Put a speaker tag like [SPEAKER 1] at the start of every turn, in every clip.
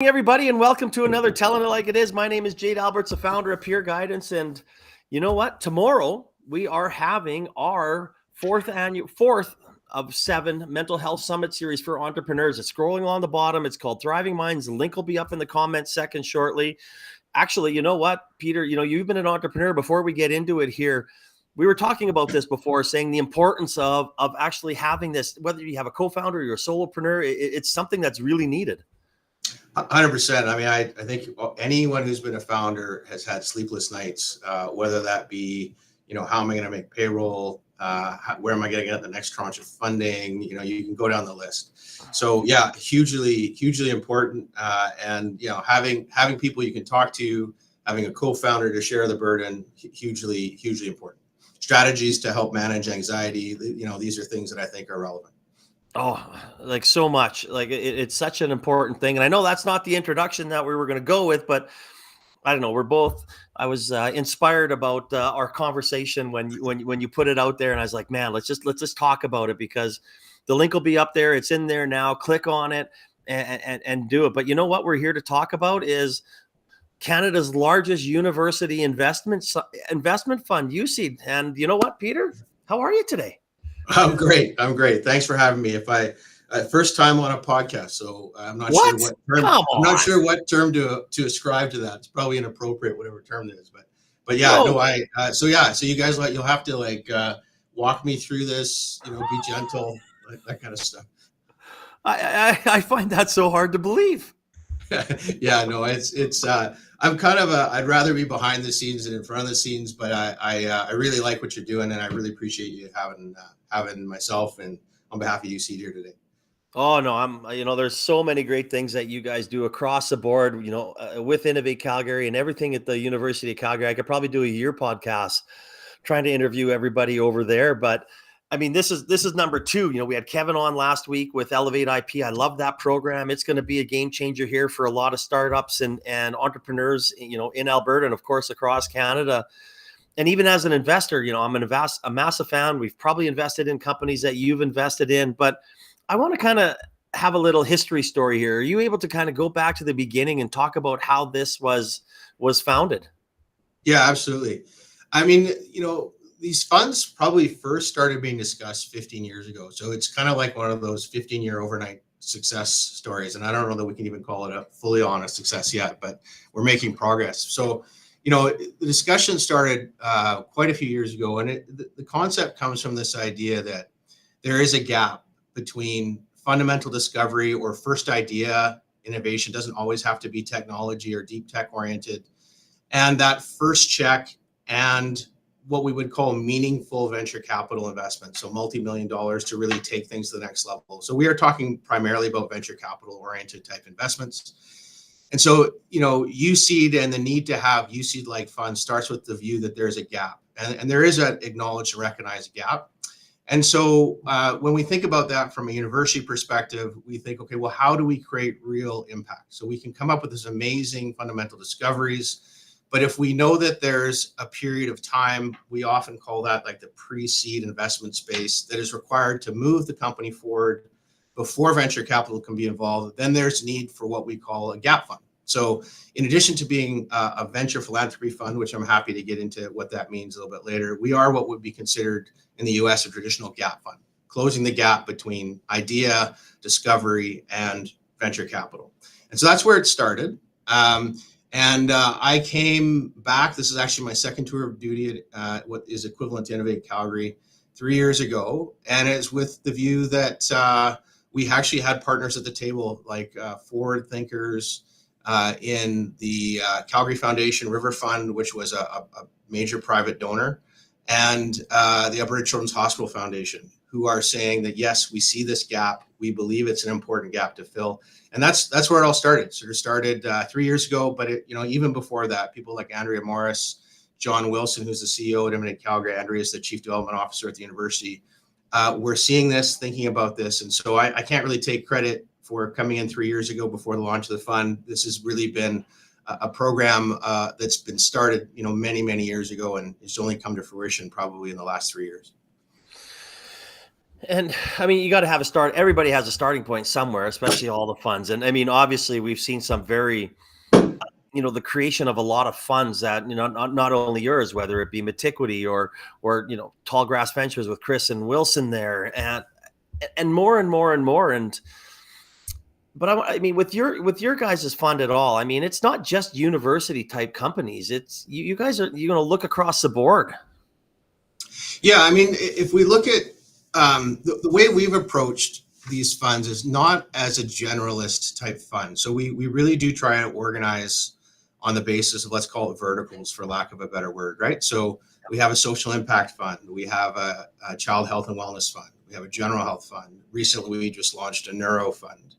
[SPEAKER 1] Everybody, and welcome to another Telling It Like It Is. My name is Jade Alberts, the founder of Peer Guidance, and you know what? Tomorrow we are having our fourth of 7 mental health summit series for entrepreneurs. It's scrolling along the bottom. It's called Thriving Minds. The link will be up in the comments section shortly. Actually, you know what, Peter? You've been an entrepreneur. Before we get into it here, we were talking about this before, saying the importance of actually having this. Whether you have a co-founder or you're a solopreneur, it's something that's really needed.
[SPEAKER 2] 100%. I mean, I think anyone who's been a founder has had sleepless nights, whether that be, how am I going to make payroll? Where am I going to get the next tranche of funding? You can go down the list. So yeah, hugely important. And, having people you can talk to, having a co-founder to share the burden, hugely important. Strategies to help manage anxiety. These are things that I think are relevant.
[SPEAKER 1] Oh, like so much. Like it's such an important thing. And I know that's not the introduction that we were going to go with, but I don't know. I was inspired about our conversation when you put it out there, and I was like, man, let's just talk about it, because the link will be up there. It's in there now. Click on it and do it. But you know what we're here to talk about is Canada's largest university investment fund, UCeed. And you know what, Peter? How are you today?
[SPEAKER 2] I'm great. Thanks for having me. First time on a podcast, so I'm not sure what term to ascribe to that. It's probably inappropriate, whatever term it is. But yeah, so you guys you'll have to walk me through this. Be gentle, that kind of stuff.
[SPEAKER 1] I find that so hard to believe.
[SPEAKER 2] Yeah, no, it's I'm kind of I'd rather be behind the scenes than in front of the scenes, but I really like what you're doing, and I really appreciate you having myself and on behalf of UCeed here today.
[SPEAKER 1] Oh no, there's so many great things that you guys do across the board, with Innovate Calgary and everything at the University of Calgary. I could probably do a year podcast trying to interview everybody over there, but I mean, this is number 2. We had Kevin on last week with Elevate IP. I love that program. It's going to be a game changer here for a lot of startups and entrepreneurs, in Alberta and of course across Canada. And even as an investor, I'm a massive fan. We've probably invested in companies that you've invested in, but I want to kind of have a little history story here. Are you able to kind of go back to the beginning and talk about how this was founded?
[SPEAKER 2] Yeah, absolutely. I mean, these funds probably first started being discussed 15 years ago. So it's kind of like one of those 15-year overnight success stories. And I don't know that we can even call it a fully on a success yet, but we're making progress. So, the discussion started quite a few years ago. And the concept comes from this idea that there is a gap between fundamental discovery or first idea innovation. Doesn't always have to be technology or deep tech oriented. And that first check and what we would call meaningful venture capital investment. So multi-million dollars to really take things to the next level. So we are talking primarily about venture capital oriented type investments. And so, UCeed and the need to have UCeed-like funds starts with the view that there's a gap. And there is an acknowledged and recognized gap. And so when we think about that from a university perspective, we think, okay, well, how do we create real impact? So we can come up with this amazing fundamental discoveries. But if we know that there's a period of time, we often call that like the pre-seed investment space that is required to move the company forward before venture capital can be involved, then there's need for what we call a gap fund. So in addition to being a venture philanthropy fund, which I'm happy to get into what that means a little bit later, we are what would be considered in the US a traditional gap fund, closing the gap between idea, discovery, and venture capital. And so that's where it started. And I came back. This is actually my second tour of duty at what is equivalent to Innovate Calgary 3 years ago. And it's with the view that we actually had partners at the table, like forward thinkers in the Calgary Foundation River Fund, which was a major private donor, and the Alberta Children's Hospital Foundation, who are saying that, yes, we see this gap. We believe it's an important gap to fill. And that's where it all started. So it started 3 years ago, but even before that, people like Andrea Morris, John Wilson, who's the CEO at Innovate Calgary, Andrea is the Chief Development Officer at the university. We're seeing this, thinking about this. And so I can't really take credit for coming in 3 years ago before the launch of the fund. This has really been a program that's been started, many years ago, and it's only come to fruition probably in the last 3 years.
[SPEAKER 1] And I mean, you got to have a start. Everybody has a starting point somewhere, especially all the funds. And I mean, obviously, we've seen some very, the creation of a lot of funds that, not only yours, whether it be Metiquity or Tall Grass Ventures with Chris and Wilson there, and more and more and more. And but I mean, with your guys' fund at all, I mean, it's not just university type companies. It's you guys are you're going to look across the board.
[SPEAKER 2] Yeah, I mean, if we look at the way we've approached these funds is not as a generalist type fund. So we really do try to organize on the basis of, let's call it verticals, for lack of a better word, right? So we have a social impact fund, we have a child health and wellness fund, we have a general health fund. Recently, we just launched a neuro fund.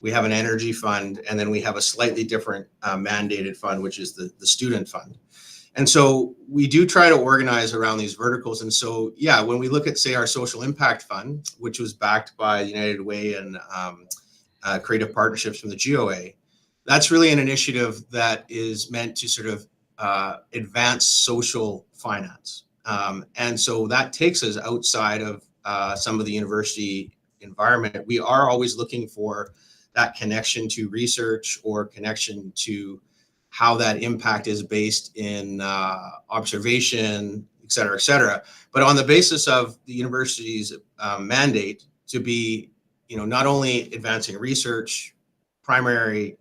[SPEAKER 2] We have an energy fund, and then we have a slightly different mandated fund, which is the student fund. And so we do try to organize around these verticals. And so, yeah, when we look at, say, our social impact fund, which was backed by United Way and creative partnerships from the GOA, that's really an initiative that is meant to sort of advance social finance. And so that takes us outside of some of the university environment. We are always looking for that connection to research or connection to how that impact is based in observation, et cetera, et cetera. But on the basis of the university's mandate to be, not only advancing research, primary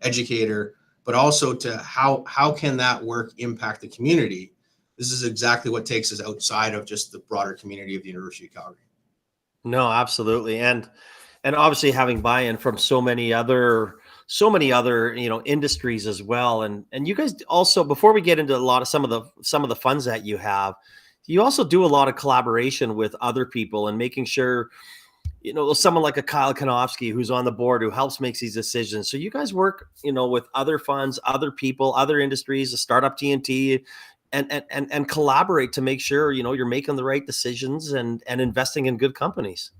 [SPEAKER 2] educator, but also to how can that work impact the community. This is exactly what takes us outside of just the broader community of the University of Calgary.
[SPEAKER 1] No, absolutely. And obviously having buy-in from so many other industries as well. And you guys also, before we get into a lot of some of the funds that you have, you also do a lot of collaboration with other people and making sure, someone like a Kyle Kanofsky who's on the board who helps makes these decisions. So you guys work, with other funds, other people, other industries, a startup TNT, and collaborate to make sure, you're making the right decisions and investing in good companies.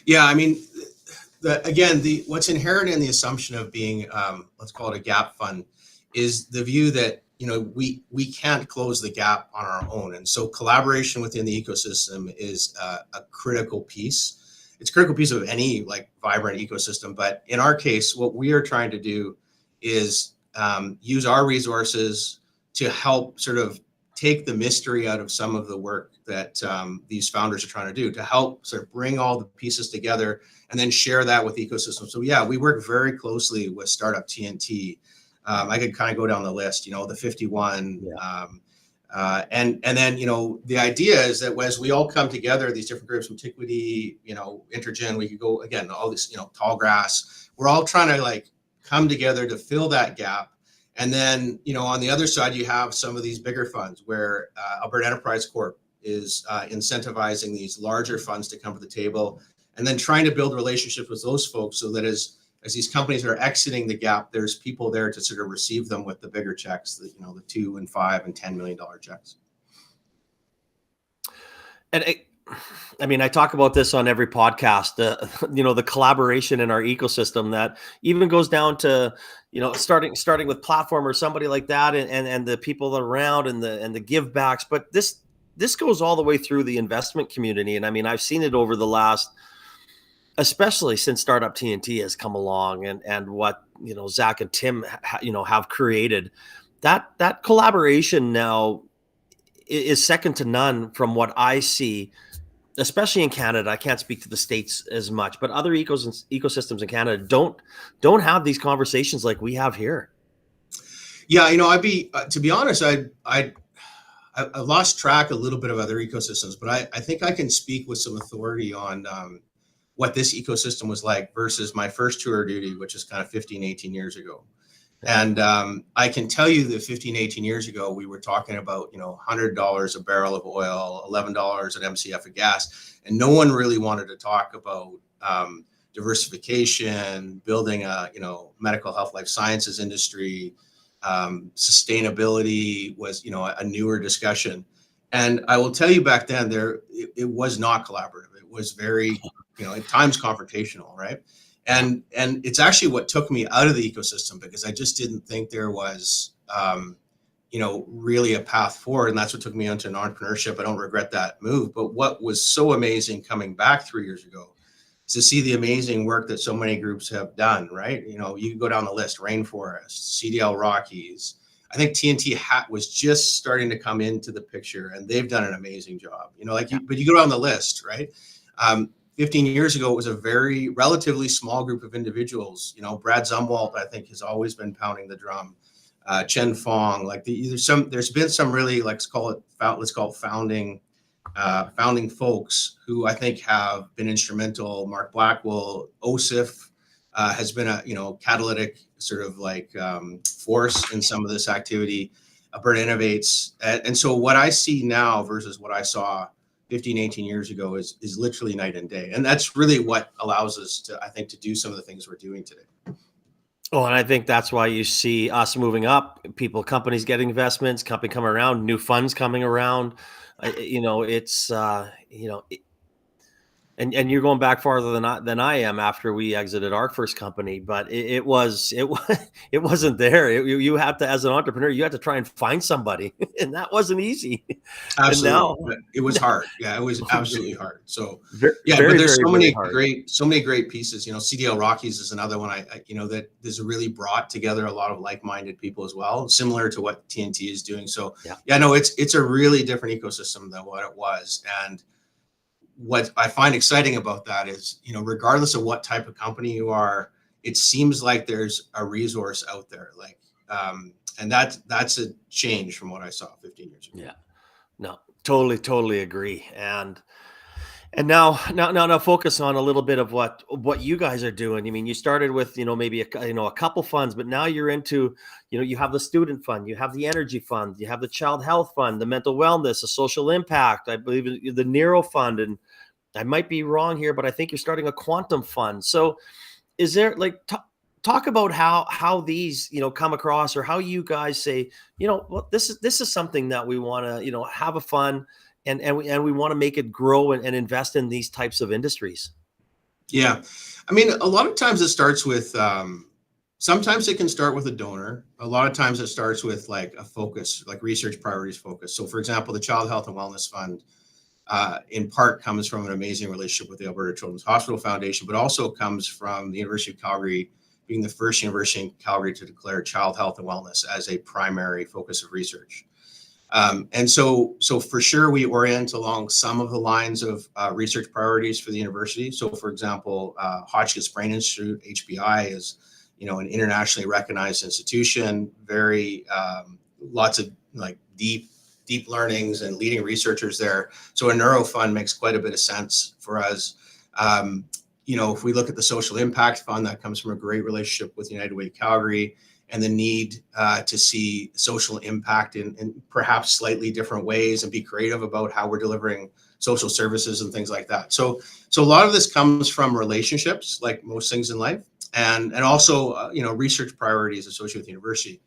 [SPEAKER 2] Yeah, I mean, what's inherent in the assumption of being, let's call it a gap fund, is the view that we can't close the gap on our own, and so collaboration within the ecosystem is a critical piece. It's a critical piece of any vibrant ecosystem, but in our case, what we are trying to do is use our resources to help sort of take the mystery out of some of the work that these founders are trying to do, to help sort of bring all the pieces together and then share that with the ecosystem. So yeah, we work very closely with Startup TNT. I could kind of go down the list, the 51. Yeah. And then, the idea is that as we all come together, these different groups, Antiquity, Intergen, we could go, again, all this, Tall Grass, we're all trying to come together to fill that gap. And then, on the other side, you have some of these bigger funds where Alberta Enterprise Corp is incentivizing these larger funds to come to the table, and then trying to build relationships with those folks so that as these companies are exiting the gap, there's people there to sort of receive them with the bigger checks, the $2 and $5 and $10 million checks.
[SPEAKER 1] And I mean, I talk about this on every podcast, the collaboration in our ecosystem that even goes down to, starting with Platform or somebody like that, and the people around and the give backs. But this goes all the way through the investment community. And I mean, I've seen it over the last, especially since Startup TNT has come along and what, Zach and Tim, have created. That collaboration now is second to none from what I see, especially in Canada. I can't speak to the States as much, but other ecosystems in Canada don't have these conversations like we have here.
[SPEAKER 2] Yeah, to be honest, I lost track a little bit of other ecosystems, but I think I can speak with some authority on what this ecosystem was like versus my first tour of duty, which is kind of 15, 18 years ago. And I can tell you that 15, 18 years ago, we were talking about, $100 a barrel of oil, $11 an MCF of gas. And no one really wanted to talk about diversification, building a, medical health, life sciences industry. Sustainability was, a newer discussion. And I will tell you back then it was not collaborative. It was very, at times confrontational, right? And it's actually what took me out of the ecosystem, because I just didn't think there was really a path forward. And that's what took me into entrepreneurship. I don't regret that move. But what was so amazing coming back 3 years ago is to see the amazing work that so many groups have done, right? You can go down the list: Rainforest, CDL Rockies. I think TNT Hat was just starting to come into the picture, and they've done an amazing job. But you go down the list, right? 15 years ago, it was a very relatively small group of individuals. Brad Zumwalt, I think, has always been pounding the drum. Chen Fong, there's been some really, let's call it founding folks who I think have been instrumental. Mark Blackwell, OSIF has been a catalytic sort of force in some of this activity. Alberta Innovates, and so what I see now versus what I saw 15, 18 years ago is literally night and day, and that's really what allows us to, I think, to do some of the things we're doing today.
[SPEAKER 1] Oh, and I think that's why you see us moving up, companies getting investments, company coming around, new funds coming around. It's and you're going back farther than I am after we exited our first company, but it wasn't there. You had to, as an entrepreneur, you had to try and find somebody, and that wasn't easy.
[SPEAKER 2] Absolutely, it was hard. Yeah, it was absolutely hard. So
[SPEAKER 1] very,
[SPEAKER 2] but there's so many great pieces. CDL Rockies is another one. That has really brought together a lot of like-minded people as well, similar to what TNT is doing. So it's a really different ecosystem than what it was. And what I find exciting about that is, regardless of what type of company you are, it seems like there's a resource out there, and that's a change from what I saw 15 years ago.
[SPEAKER 1] Yeah, no, totally agree. And now focus on a little bit of what you guys are doing. I mean, you started with, maybe a couple funds, but now you're into, you have the student fund, you have the energy fund, you have the child health fund, the mental wellness, the social impact, I believe the Nero fund. And I might be wrong here, but I think you're starting a quantum fund. So is there talk about how these, come across, or how you guys say, well, this is something that we want to, have a fund, and we want to make it grow and invest in these types of industries.
[SPEAKER 2] Yeah. I mean, a lot of times it starts with, sometimes it can start with a donor. A lot of times it starts with a focus, like research priorities focus. So for example, the Child Health and Wellness Fund, in part comes from an amazing relationship with the Alberta Children's Hospital Foundation, but also comes from the University of Calgary being the first university in Calgary to declare child health and wellness as a primary focus of research. And so for sure, we orient along some of the lines of research priorities for the university. So for example, Hotchkiss Brain Institute, HBI, is an internationally recognized institution, very lots of deep learnings and leading researchers there. So a neuro fund makes quite a bit of sense for us. If we look at the social impact fund, that comes from a great relationship with United Way Calgary, and the need to see social impact in perhaps slightly different ways and be creative about how we're delivering social services and things like that. So a lot of this comes from relationships, like most things in life, and also research priorities associated with the university.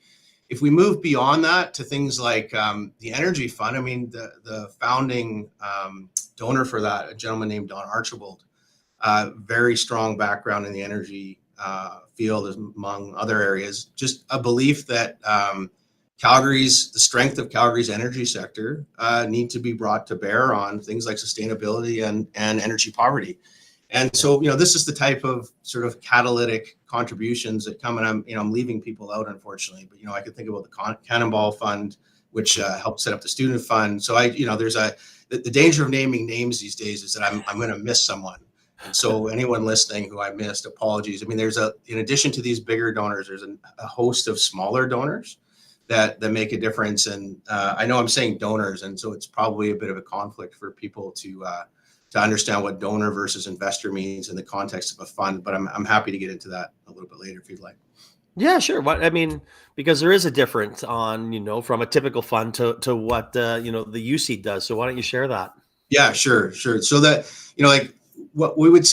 [SPEAKER 2] If we move beyond that to things like the energy fund, I mean, the founding donor for that, a gentleman named Don Archibald, very strong background in the energy field, among other areas. Just a belief that the strength of Calgary's energy sector need to be brought to bear on things like sustainability and energy poverty. And so, this is the type of sort of catalytic contributions that come, and I'm leaving people out, unfortunately, but, I could think about the Cannonball Fund, which helped set up the student fund. So there's the danger of naming names these days is that I'm going to miss someone. And so anyone listening who I missed, apologies. I mean, in addition to these bigger donors, there's a host of smaller donors that make a difference. And I know I'm saying donors, and so it's probably a bit of a conflict for people to understand what donor versus investor means in the context of a fund, but I'm happy to get into that a little bit later if you'd like.
[SPEAKER 1] Yeah, sure. Because there is a difference on, from a typical fund to what, the UCeed does. So why don't you share that?
[SPEAKER 2] Yeah, sure. So that, what we would say